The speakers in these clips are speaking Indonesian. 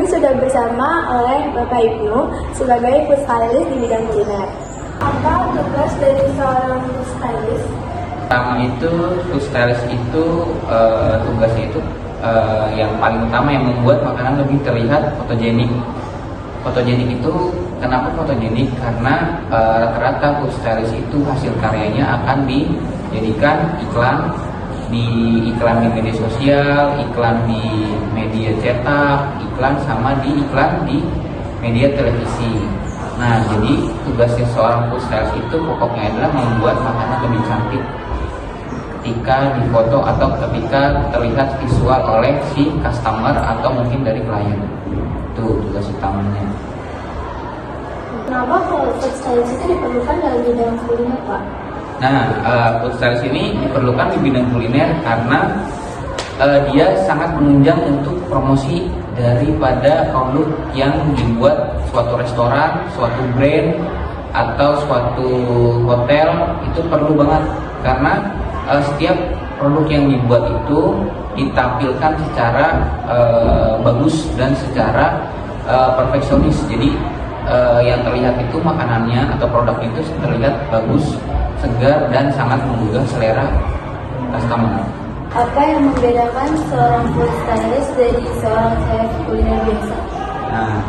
sudah bersama oleh Bapak Ibnu sebagai food stylist di bidang kuliner. Apa tugas dari seorang food stylist? Pertama itu food stylist itu tugasnya itu yang paling utama yang membuat makanan lebih terlihat fotogenik. Fotogenik itu kenapa fotogenik? Karena rata-rata food stylist itu hasil karyanya akan dijadikan iklan di media sosial, iklan di media cetak, iklan di media televisi. Nah, jadi tugasnya seorang food stylist itu pokoknya adalah membuat makanan lebih cantik ketika difoto atau ketika terlihat visual oleh si customer atau mungkin dari klien. Itu tugas utamanya. Kenapa food stylist itu diperlukan dalam bidang kuliner, Pak? Nah, food stylist ini diperlukan di bidang kuliner karena dia sangat menunjang untuk promosi daripada produk yang dibuat suatu restoran, suatu brand, atau suatu hotel. Itu perlu banget karena setiap produk yang dibuat itu ditampilkan secara bagus dan secara perfeksionis. Jadi yang terlihat itu makanannya atau produk itu terlihat bagus, segar, dan sangat menggugah selera customer. Apa yang membedakan seorang food stylist dari seorang chef kuliner biasa? Nah,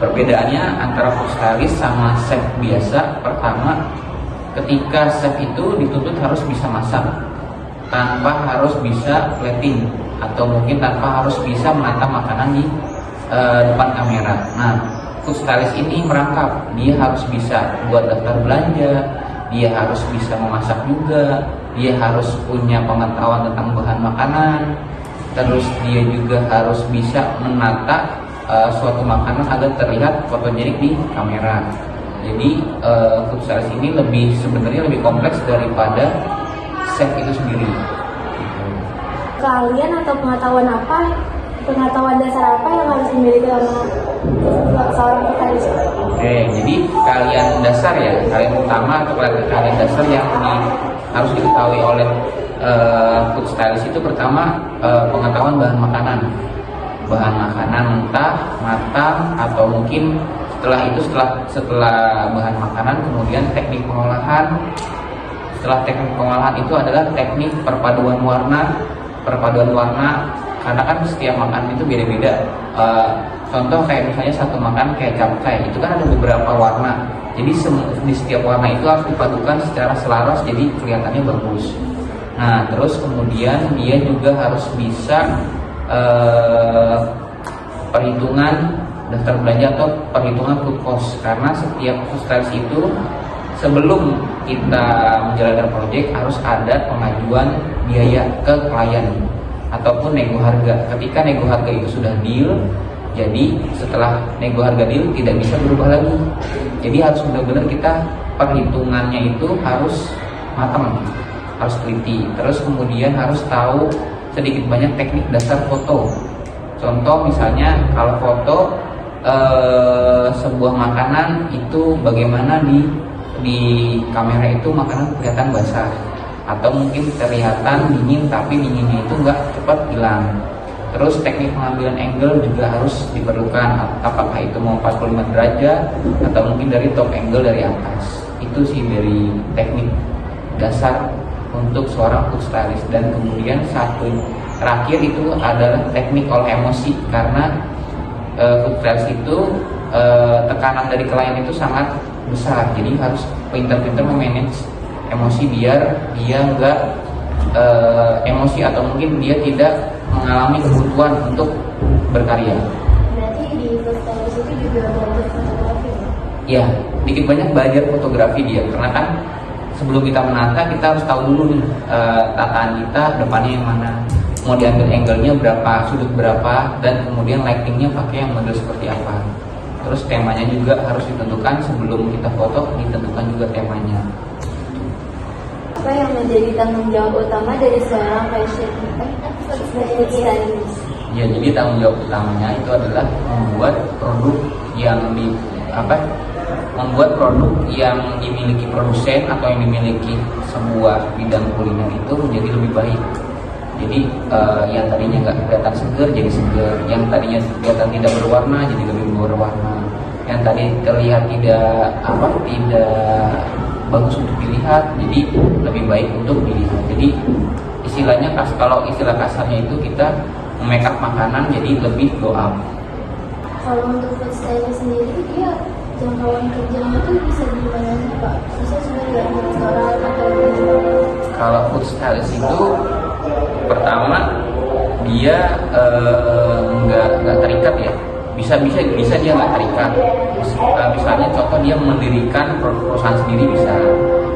perbedaannya antara food stylist sama chef biasa, pertama, ketika chef itu dituntut harus bisa masak tanpa harus bisa plating atau mungkin tanpa harus bisa menata makanan di depan kamera. Nah, food stylist ini merangkap, dia harus bisa buat daftar belanja, dia harus bisa memasak juga, dia harus punya pengetahuan tentang bahan makanan, terus dia juga harus bisa menata suatu makanan agar terlihat fotogenik di kamera. Jadi food stylist ini sebenarnya lebih kompleks daripada chef itu sendiri. Keahlian atau pengetahuan dasar apa yang harus dimiliki oleh seorang food stylist? Oke, jadi keahlian dasar ya, keahlian utama atau keahlian dasar yang harus diketahui oleh food stylist itu pertama pengetahuan bahan makanan mentah, matang, atau mungkin setelah bahan makanan kemudian teknik pengolahan. Setelah teknik pengolahan itu adalah teknik perpaduan warna karena kan setiap makanan itu beda-beda. Contoh kayak misalnya satu makan kayak capcay, itu kan ada beberapa warna. Jadi di setiap warna itu harus dipadukan secara selaras jadi kelihatannya bagus. Nah, terus kemudian dia juga harus bisa perhitungan daftar belanja atau perhitungan food cost, karena setiap food stylist itu sebelum kita menjalankan proyek harus ada pengajuan biaya ke klien ataupun nego harga. Ketika nego harga itu sudah deal, jadi setelah nego harga deal tidak bisa berubah lagi. Jadi harus benar-benar kita perhitungannya itu harus matang, harus teliti. Terus kemudian harus tahu sedikit banyak teknik dasar foto. Contoh misalnya kalau foto sebuah makanan itu bagaimana di kamera itu makanan kelihatan basah atau mungkin kelihatan dingin tapi dinginnya itu nggak cepat hilang. Terus teknik pengambilan angle juga harus diperlukan, apakah itu mau 45 derajat atau mungkin dari top angle dari atas. Itu sih dari teknik dasar untuk seorang food stylist. Dan kemudian satu terakhir itu adalah teknik olah emosi, karena food stylist itu tekanan dari klien itu sangat besar, jadi harus pintar-pintar memanage emosi biar dia nggak emosi atau mungkin dia tidak mengalami kebutuhan untuk berkarya. Berarti di food stylist itu juga belajar fotografi ya? Ya, dikit banyak belajar fotografi dia, karena kan sebelum kita menata kita harus tahu dulu nih tataan kita depannya yang mana, mau diambil angle-nya berapa, sudut berapa, dan kemudian lighting-nya pakai yang model seperti apa. Terus temanya juga harus ditentukan sebelum kita foto, ditentukan juga temanya. Apa yang menjadi tanggung jawab utama dari seorang food stylist? Ya, jadi tanggung jawab utamanya itu adalah membuat produk yang dimiliki produsen atau yang dimiliki sebuah bidang kuliner itu menjadi lebih baik. Jadi yang tadinya nggak kelihatan seger jadi seger, yang tadinya kelihatan tidak berwarna jadi lebih berwarna, yang tadi terlihat tidak bagus untuk dilihat jadi lebih baik untuk dilihat. Jadi istilahnya kalau istilah kasarnya itu kita make up makanan jadi lebih glow up. Kalau untuk food stylist sendiri dia jangkauan kerjanya itu bisa di mana sih Pak? Bisa sebenarnya di restoran atau di mana? Kalau food stylist itu pertama dia nggak terikat ya, bisa dia nggak terikat. Misalnya contoh dia mendirikan perusahaan sendiri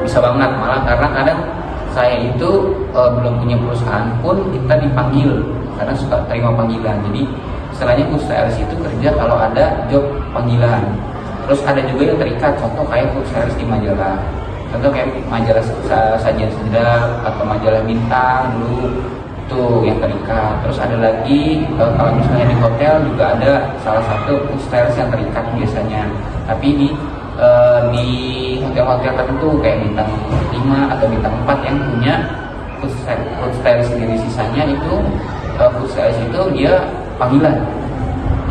bisa banget, malah karena kadang saya itu belum punya perusahaan pun kita dipanggil karena suka terima panggilan. Jadi istilahnya food stylist itu kerja kalau ada job panggilan. Terus ada juga yang terikat, contoh kayak food stylist di majalah, contoh kayak majalah Sajian Sedap atau majalah Bintang dulu tuh yang terikat. Terus ada lagi kalau misalnya di hotel juga ada salah satu food stylist yang terikat biasanya, tapi di hotel-hotel tertentu kayak Bintang 5 atau Bintang 4 yang punya food stylist sendiri. Sisanya itu food stylist itu dia panggilan.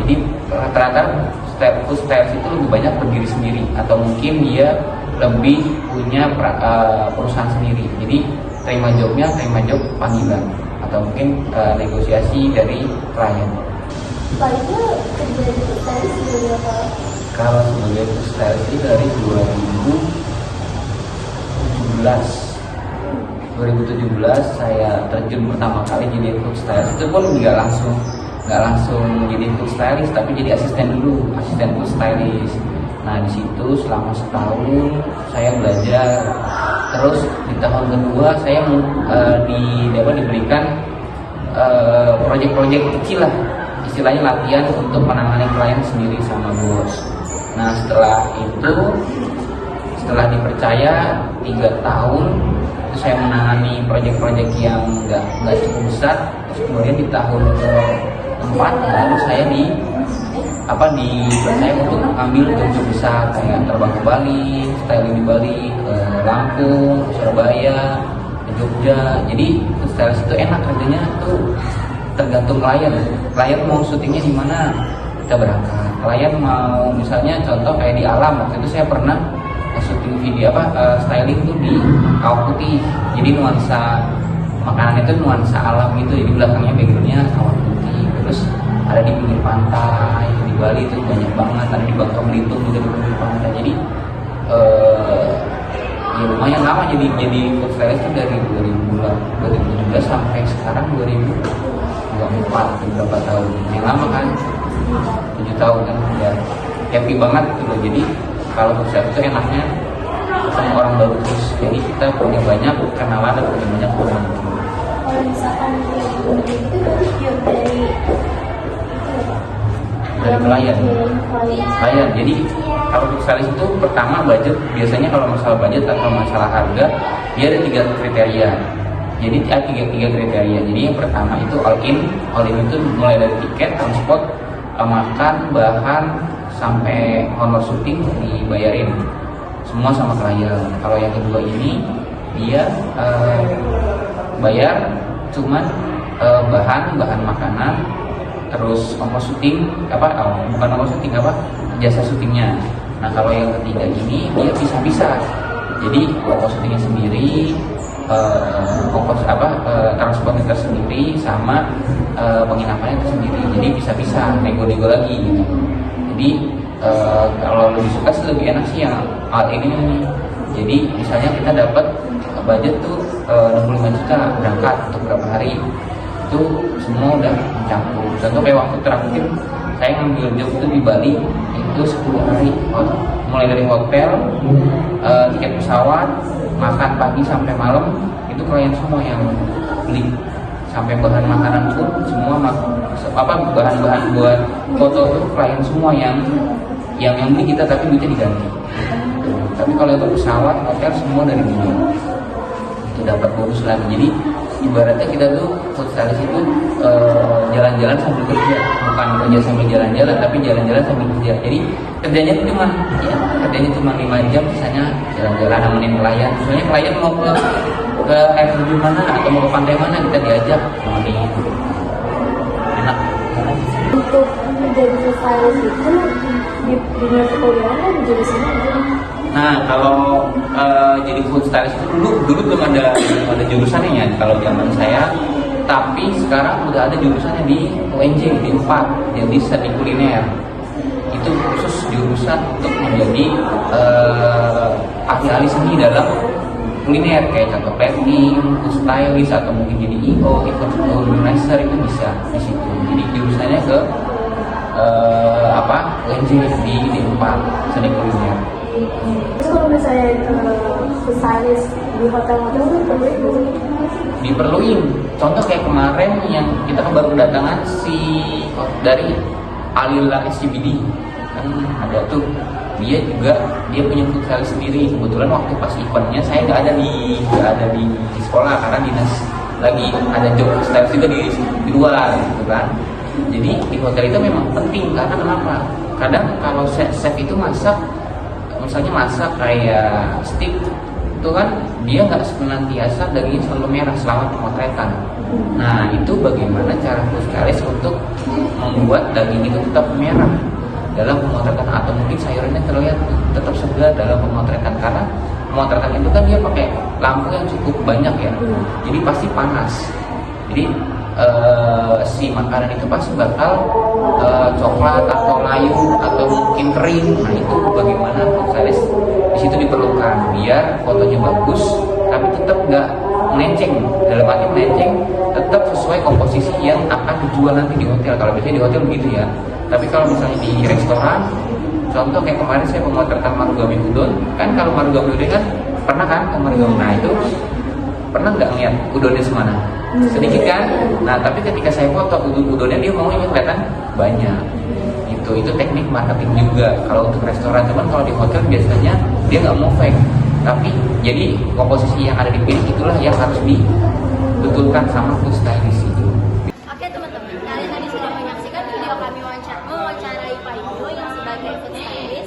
Jadi rata-rata food stylist itu lebih banyak berdiri sendiri atau mungkin dia lebih punya perusahaan sendiri. Jadi terima job panggilan atau mungkin negosiasi dari klien. Pak itu kerja di food stylist dari apa? Kalau sebagai food stylist itu dari 2017 saya terjun pertama kali jadi food stylist. Itu pun nggak langsung jadi food stylist, tapi jadi asisten food stylist. Nah di situ selama setahun saya belajar. Terus di tahun kedua saya diberikan proyek-proyek kecil lah, istilahnya latihan untuk menangani klien sendiri sama bos. Nah setelah dipercaya 3 tahun itu saya menangani proyek-proyek yang nggak cukup besar. Terus kemudian di tahun keempat baru saya dipercaya untuk ambil job besar kayak terbang ke Bali, styling di Bali, ke Lampung, Surabaya, ke Jogja. Jadi stylist itu enak kerjanya tuh tergantung klien mau syutingnya di mana kita berangkat. Klien mau misalnya contoh kayak di alam, waktu itu saya pernah syuting video styling tuh di kawah putih, jadi nuansa makanan itu nuansa alam gitu, jadi belakangnya backgroundnya kawah putih. Terus ada di pinggir pantai di Bali itu banyak banget, ada di Bangka Belitung juga di pinggir pantai. Jadi ya lumayan lama jadi food stylist itu dari 2017 sampai sekarang 2024, beberapa tahun. Yang lama kan 7 tahun kan, ya happy banget gitu loh. Jadi kalau food stylist itu enaknya ketemu orang baru terus, jadi kita punya banyak kenalan dan punya banyak teman. Kalau misalkan itu berarti dari klien. Jadi kalau food stylist itu pertama budget, biasanya kalau masalah budget atau masalah harga dia ada 3 kriteria. Jadi ada 3 kriteria. Jadi yang pertama itu all in itu mulai dari tiket, transport, makan, bahan sampai honor syuting dibayarin semua sama klien. Kalau yang kedua ini dia bayar cuman bahan makanan, terus ongkos syuting bukan ongkos syuting jasa syutingnya. Nah kalau yang ketiga ini dia bisa jadi ongkos syutingnya sendiri, ongkos transportnya tersendiri sama penginapannya tersendiri. Jadi bisa nego lagi gitu. Jadi kalau lebih suka sih lebih enak sih yang hal ini nih. Jadi misalnya kita dapat budget tuh 65 juta berangkat untuk berapa hari, itu semua udah mencampur. Contoh kayak waktu terakhir saya ngambil job itu di Bali itu 10 hari, mulai dari hotel, tiket pesawat, makan pagi sampai malam itu klien semua yang beli, sampai bahan makanan pun semua bahan-bahan buat foto itu klien semua yang beli kita, tapi duitnya diganti. Tapi kalau untuk pesawat, hotel semua dari dia itu dapat bonus lagi. Jadi ibaratnya kita tuh food stylist itu jalan-jalan sambil kerja, bukan kerja sambil jalan-jalan, tapi jalan-jalan sambil kerja. Jadi kerjanya itu cuma 5 jam, sisanya jalan-jalan nemenin klien. Misalnya klien mau ke ke air terjun mana atau mau ke pantai mana kita diajak nemenin. Enak. Untuk menjadi food stylist itu di dunia perkuliahan kan jurusannya apa? Nah, kalau jadi food stylist itu dulu belum ada jurusannya ya kalau zaman saya, tapi sekarang udah ada jurusannya di UNJ di 4, jadi seni kuliner. Itu khusus jurusan untuk menjadi ahli-ahli seni dalam kuliner kayak contoh plating, food stylist atau mungkin jadi EO, event organizer itu bisa di situ. Jadi jurusannya ke UNJ di 4 seni kuliner. Terus kalau misalnya food stylist di hotel-hotel itu perlu itu? Diperluin. Contoh kayak kemarin yang kita kan baru kedatangan dari Alila SCBD kan ada tuh, dia punya food stylist sendiri. Kebetulan waktu pas eventnya saya nggak ada di sekolah karena dinas lagi ada job stylist juga di luar gitu kan. Jadi di hotel itu memang penting karena kenapa? Kadang kalau chef itu misalnya masak kayak steak itu kan dia nggak senantiasa dagingnya selalu merah selama pemotretan. Nah itu bagaimana cara food stylist untuk membuat daging itu tetap merah dalam pemotretan, atau mungkin sayurannya terlihat tetap segar dalam pemotretan, karena pemotretan itu kan dia pakai lampu yang cukup banyak ya, jadi pasti panas. Jadi si makanan itu pasti bakal coklat atau layu atau mungkin kering. Nah itu bagaimana food stylist di situ diperlukan biar fotonya bagus tapi tetap nggak melenceng, dalam arti melenceng tetap sesuai komposisi yang akan dijual nanti di hotel. Kalau biasanya di hotel begitu ya, tapi kalau misalnya di restoran, contoh kayak kemarin saya pemotretan marugame udon kan, kalau marugame udon kan pernah kan ke marugame, nah itu pernah nggak ngeliat udonnya semana? Sedikit kan? Nah tapi ketika saya foto udonnya dia maunya kelihatan banyak. Itu teknik marketing juga kalau untuk restoran. Cuman kalau di hotel biasanya dia nggak mau fake, tapi jadi komposisi yang ada di piring itulah yang harus dibetulkan sama food stylist itu. Oke teman-teman, kalian tadi sudah menyaksikan video kami mewawancarai Pak Indo yang sebagai food stylist